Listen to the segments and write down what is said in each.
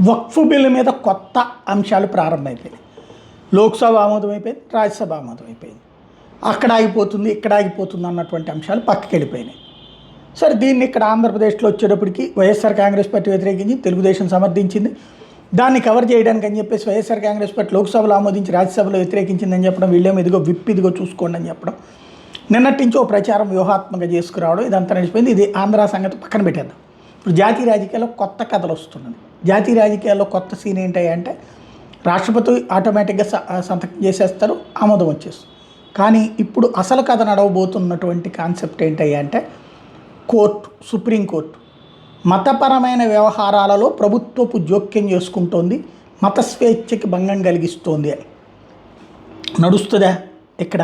వక్ఫ్ bill మీద కొత్త అంశాలు ప్రారంభమైపోయాయి. లోక్సభ ఆమోదం అయిపోయింది, రాజ్యసభ ఆమోదం అయిపోయింది. అక్కడ ఆగిపోతుంది, ఇక్కడ ఆగిపోతుంది అన్నటువంటి అంశాలు పక్కకి వెళ్ళిపోయినాయి. సరే, దీన్ని ఇక్కడ ఆంధ్రప్రదేశ్లో వచ్చేటప్పటికి వైఎస్ఆర్ కాంగ్రెస్ పార్టీ వ్యతిరేకించి, తెలుగుదేశం సమర్థించింది. దాన్ని కవర్ చేయడానికి అని చెప్పేసి వైఎస్ఆర్ కాంగ్రెస్ పార్టీ లోక్సభలో ఆమోదించి రాజ్యసభలో వ్యతిరేకించిందని చెప్పడం, వీళ్ళేమో ఇదిగో ఇదిగో చూసుకోండి అని చెప్పడం, నిన్నటి నుంచి ఓ ప్రచారం వ్యూహాత్మకంగా చేసుకురావడం, ఇదంతా నడిచిపోయింది. ఇది ఆంధ్ర సంగతి పక్కన పెట్టేద్దాం. ఇప్పుడు జాతీయ రాజకీయాల్లో కొత్త కథలు వస్తున్నది. జాతీయ రాజకీయాల్లో కొత్త సీన్ ఏంటంటే రాష్ట్రపతి ఆటోమేటిక్గా సంతకం చేసేస్తారు, ఆమోదం వచ్చేస్తుంది. కానీ ఇప్పుడు అసలు కథ నడవబోతున్నటువంటి కాన్సెప్ట్ ఏంటంటే కోర్టు, సుప్రీంకోర్టు మతపరమైన వ్యవహారాలలో ప్రభుత్వపు జోక్యం చేసుకుంటోంది, మత స్వేచ్ఛకి భంగం కలిగిస్తోంది అని నడుస్తుందా? ఇక్కడ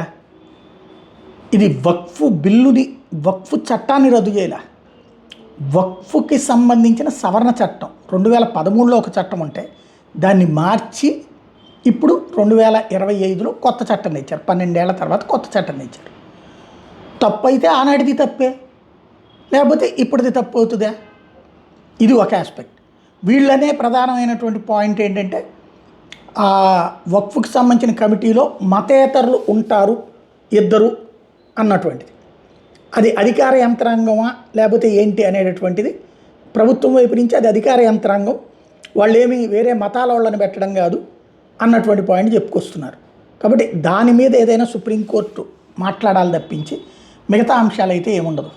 ఇది వక్ఫ్ బిల్లుని, వక్ఫ్ చట్టాన్ని రద్దు చేయాల. వక్ఫ్కి సంబంధించిన సవరణ చట్టం 2013లో ఒక చట్టం ఉంటే దాన్ని మార్చి ఇప్పుడు 2025లో కొత్త చట్టం తెచ్చారు. 12 ఏళ్ల తర్వాత కొత్త చట్టం తెచ్చారు. తప్పు అయితే ఆనాటిది తప్పే, లేకపోతే ఇప్పటిది తప్పు అవుతుందా? ఇది ఒక ఆస్పెక్ట్. వీళ్ళనే ప్రధానమైనటువంటి పాయింట్ ఏంటంటే వక్ఫ్కి సంబంధించిన కమిటీలో మతేతరులు ఉంటారు ఇద్దరు అన్నటువంటిది. అది అధికార యంత్రాంగమా లేకపోతే ఏంటి అనేటటువంటిది ప్రభుత్వం వైపు నుంచి అది అధికార యంత్రాంగం, వాళ్ళు ఏమి వేరే మతాల వాళ్ళని పెట్టడం కాదు అన్నటువంటి పాయింట్ చెప్పుకొస్తున్నారు. కాబట్టి దాని మీద ఏదైనా సుప్రీంకోర్టు మాట్లాడాలి తప్పించి మిగతా అంశాలు అయితే ఏముండదు.